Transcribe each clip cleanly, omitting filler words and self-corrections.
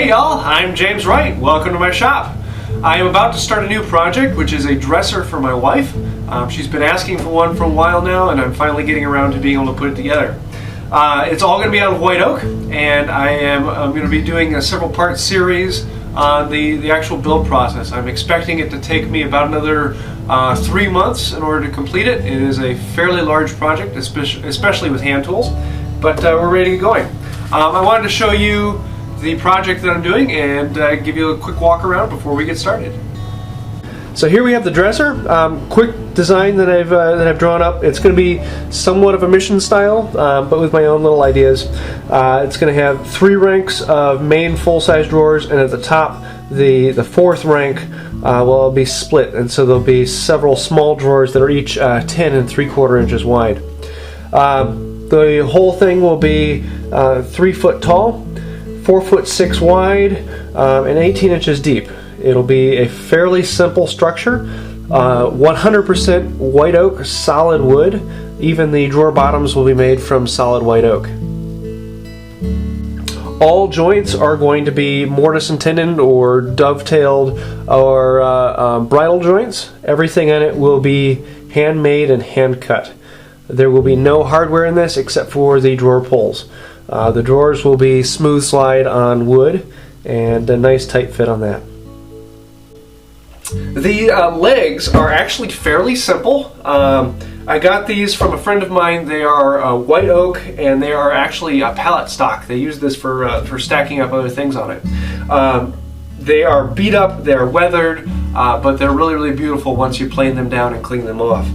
Hey y'all, I'm James Wright. Welcome to my shop. I am about to start a new project, which is a dresser for my wife. She's been asking for one for a while now, and I'm finally getting around to being able to put it together. It's all going to be out of white oak, and I'm going to be doing a several part series on the actual build process. I'm expecting it to take me about another 3 months in order to complete it. It is a fairly large project, especially with hand tools, but we're ready to get going. I wanted to show you the project that I'm doing and give you a quick walk around before we get started. So here we have the dresser. Quick design that I've drawn up. It's going to be somewhat of a mission style, but with my own little ideas. It's going to have 3 ranks of main full-size drawers, and at the top, the 4th rank will be split, and so there'll be several small drawers that are each 10 3/4 inches wide. The whole thing will be 3 foot tall, 4'6" wide, and 18 inches deep. It'll be a fairly simple structure, 100% white oak, solid wood. Even the drawer bottoms will be made from solid white oak. All joints are going to be mortise and tenon or dovetailed or bridle joints. Everything on it will be handmade and hand cut. There will be no hardware in this except for the drawer pulls. The drawers will be smooth slide on wood and a nice tight fit on that. The legs are actually fairly simple. I got these from a friend of mine. They are white oak, and they are actually a pallet stock. They use this for stacking up other things on it. They are beat up, they're weathered, but they're really, really beautiful once you plane them down and clean them off.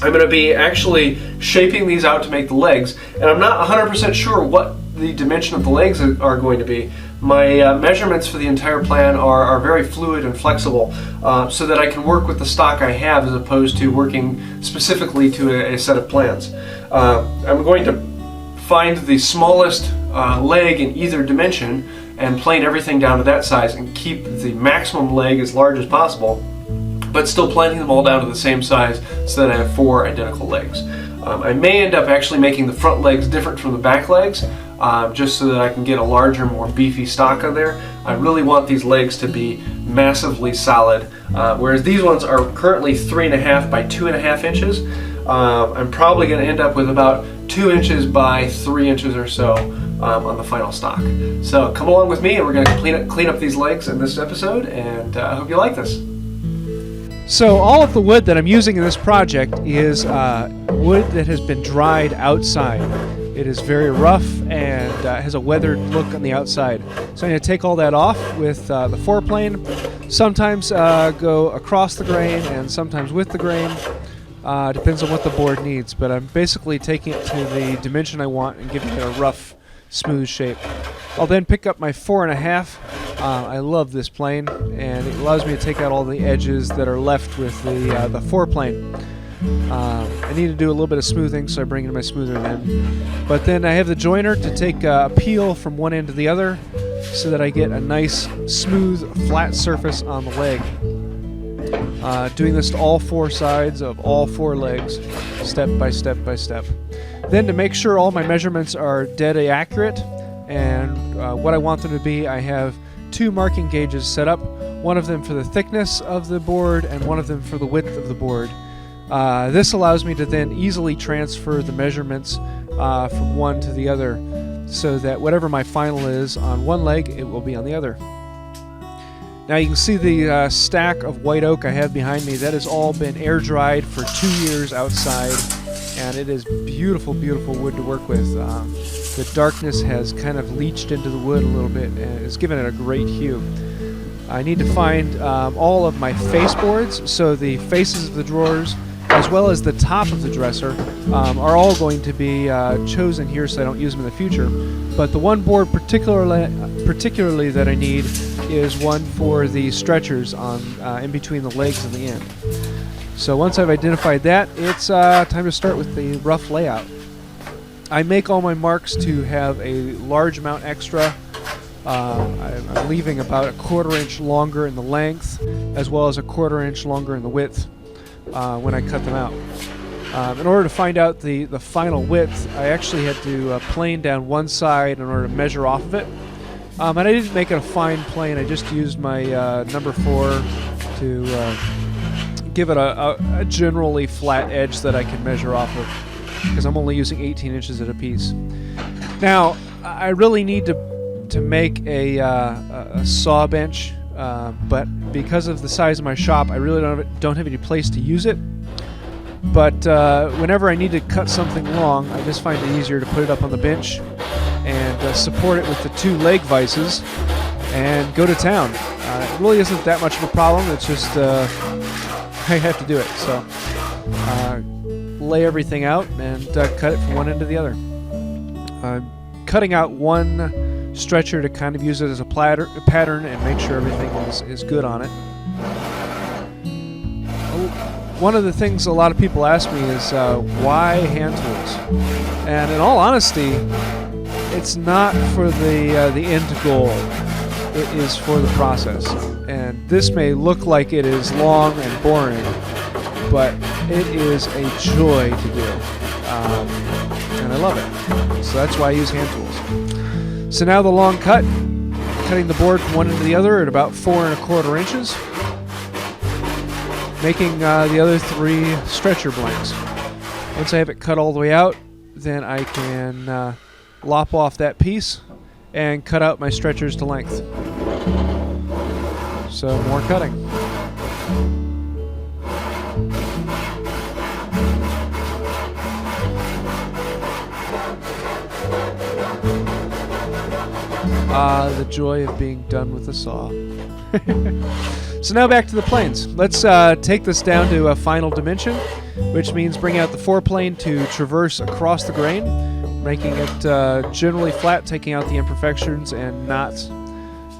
I'm going to be actually shaping these out to make the legs, and I'm not 100% sure what the dimension of the legs are going to be. My measurements for the entire plan are very fluid and flexible, so that I can work with the stock I have as opposed to working specifically to a set of plans. I'm going to find the smallest leg in either dimension and plane everything down to that size and keep the maximum leg as large as possible, but still planing them all down to the same size so that I have 4 identical legs. I may end up actually making the front legs different from the back legs, just so that I can get a larger, more beefy stock on there. I really want these legs to be massively solid, whereas these ones are currently 3.5 by 2.5 inches. I'm probably going to end up with about 2 inches by 3 inches or so on the final stock. So come along with me, and we're going to clean up these legs in this episode, and I hope you like this. So all of the wood that I'm using in this project is wood that has been dried outside. It is very rough and has a weathered look on the outside. So I'm going to take all that off with the foreplane. Sometimes go across the grain and sometimes with the grain. Depends on what the board needs, but I'm basically taking it to the dimension I want and giving it a rough, smooth shape. I'll then pick up my 4.5. I love this plane, and it allows me to take out all the edges that are left with the foreplane. I need to do a little bit of smoothing, so I bring in my smoother then. But then I have the joiner to take a peel from one end to the other so that I get a nice, smooth, flat surface on the leg. Doing this to all 4 sides of all 4 legs, step by step by step. Then to make sure all my measurements are dead accurate and what I want them to be, I have 2 marking gauges set up, one of them for the thickness of the board and one of them for the width of the board. This allows me to then easily transfer the measurements from one to the other, so that whatever my final is on one leg, it will be on the other. Now you can see the stack of white oak I have behind me. That has all been air dried for 2 years outside, and it is beautiful, beautiful wood to work with. The darkness has kind of leached into the wood a little bit and has given it a great hue. I need to find all of my face boards, so the faces of the drawers as well as the top of the dresser are all going to be chosen here so I don't use them in the future. But the one board particularly that I need is one for the stretchers on in between the legs and the end. So once I've identified that, it's time to start with the rough layout. I make all my marks to have a large amount extra. I'm leaving about 1/4 inch longer in the length, as well as 1/4 inch longer in the width when I cut them out. In order to find out the final width, I actually had to plane down one side in order to measure off of it. And I didn't make it a fine plane. I just used my number 4 to give it a generally flat edge that I can measure off of, because I'm only using 18 inches at a piece. Now, I really need to make a saw bench, but because of the size of my shop, I really don't have any place to use it. But whenever I need to cut something long, I just find it easier to put it up on the bench and support it with the 2 leg vices and go to town. It really isn't that much of a problem. It's just I have to do it. So lay everything out and cut it from one end to the other. Cutting out one stretcher to kind of use it as a pattern and make sure everything is good on it. One of the things a lot of people ask me is why hand tools? And in all honesty, it's not for the end goal. It is for the process. And this may look like it is long and boring, but it is a joy to do. And I love it. So that's why I use hand tools. So now the long cut, cutting the board from one end to the other at about 4 1/4 inches, making the other 3 stretcher blanks. Once I have it cut all the way out, then I can lop off that piece and cut out my stretchers to length. So more cutting. The joy of being done with a saw. So now back to the planes. Let's take this down to a final dimension, which means bring out the foreplane to traverse across the grain, making it generally flat, taking out the imperfections and knots.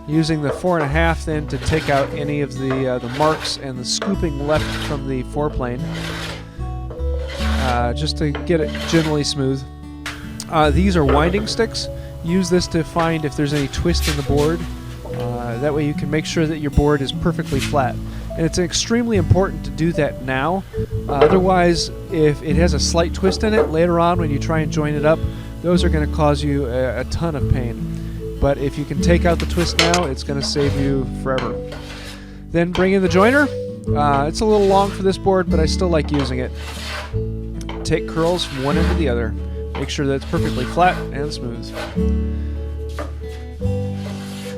Using the 4 1/2 then to take out any of the marks and the scooping left from the foreplane, just to get it generally smooth. These are winding sticks. Use this to find if there's any twist in the board. That way you can make sure that your board is perfectly flat. And it's extremely important to do that now. Otherwise, if it has a slight twist in it, later on when you try and join it up, those are going to cause you a ton of pain. But if you can take out the twist now, it's going to save you forever. Then bring in the joiner. It's a little long for this board, but I still like using it. Take curls from one end to the other. Make sure that it's perfectly flat and smooth.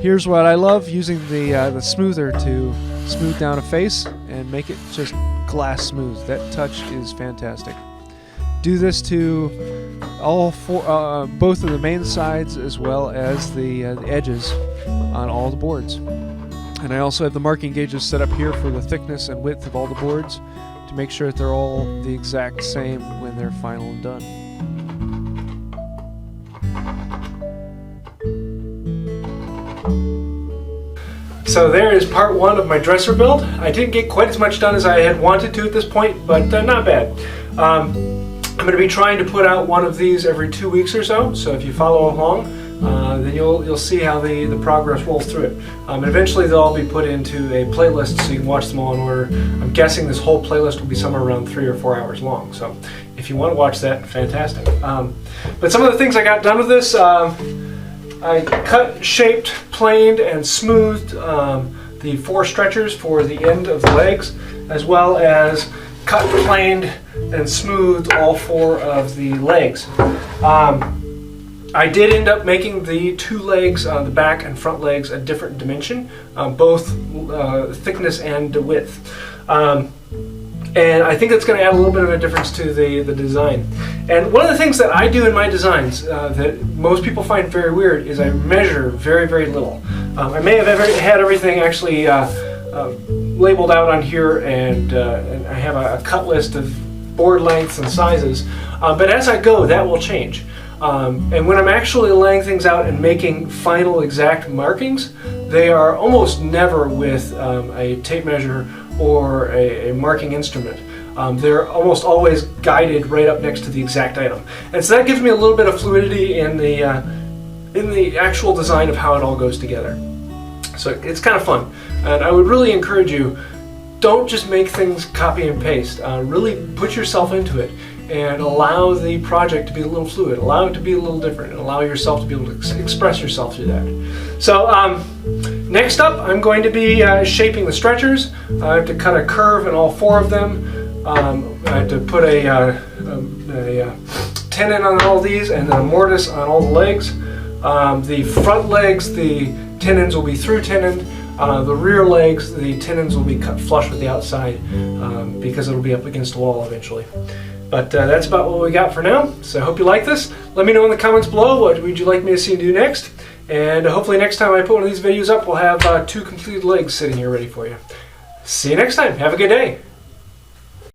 Here's what I love, using the smoother to smooth down a face and make it just glass smooth. That touch is fantastic. Do this to all four, both of the main sides as well as the edges on all the boards. And I also have the marking gauges set up here for the thickness and width of all the boards to make sure that they're all the exact same when they're final and done. So there is part 1 of my dresser build. I didn't get quite as much done as I had wanted to at this point, but not bad. I'm going to be trying to put out one of these every 2 weeks or so. So if you follow along, then you'll see how the progress rolls through it. And eventually they'll all be put into a playlist so you can watch them all in order. I'm guessing this whole playlist will be somewhere around 3 or 4 hours long. So if you want to watch that, fantastic. But some of the things I got done with this, I cut, shaped, planed, and smoothed the 4 stretchers for the end of the legs, as well as cut, planed, and smoothed all 4 of the legs. I did end up making the 2 legs, the back and front legs, a different dimension, both thickness and width. And I think that's going to add a little bit of a difference to the design. And one of the things that I do in my designs that most people find very weird is I measure very, very little. I may have had everything actually labeled out on here, and I have a cut list of board lengths and sizes. But as I go, that will change. And when I'm actually laying things out and making final exact markings, they are almost never with a tape measure or a marking instrument. They're almost always guided right up next to the exact item. And so that gives me a little bit of fluidity in the actual design of how it all goes together. So it's kind of fun. And I would really encourage you, don't just make things copy and paste. Really put yourself into it and allow the project to be a little fluid, allow it to be a little different, and allow yourself to be able to express yourself through that. So next up, I'm going to be shaping the stretchers. I have to cut a curve in all 4 of them. I have to put a tenon on all these, and then a mortise on all the legs. The front legs, the tenons will be through tenon. The rear legs, the tenons will be cut flush with the outside because it'll be up against the wall eventually. But that's about what we got for now. So I hope you like this. Let me know in the comments below what would you like me to see do next. And hopefully next time I put one of these videos up, we'll have 2 completed legs sitting here ready for you. See you next time. Have a good day.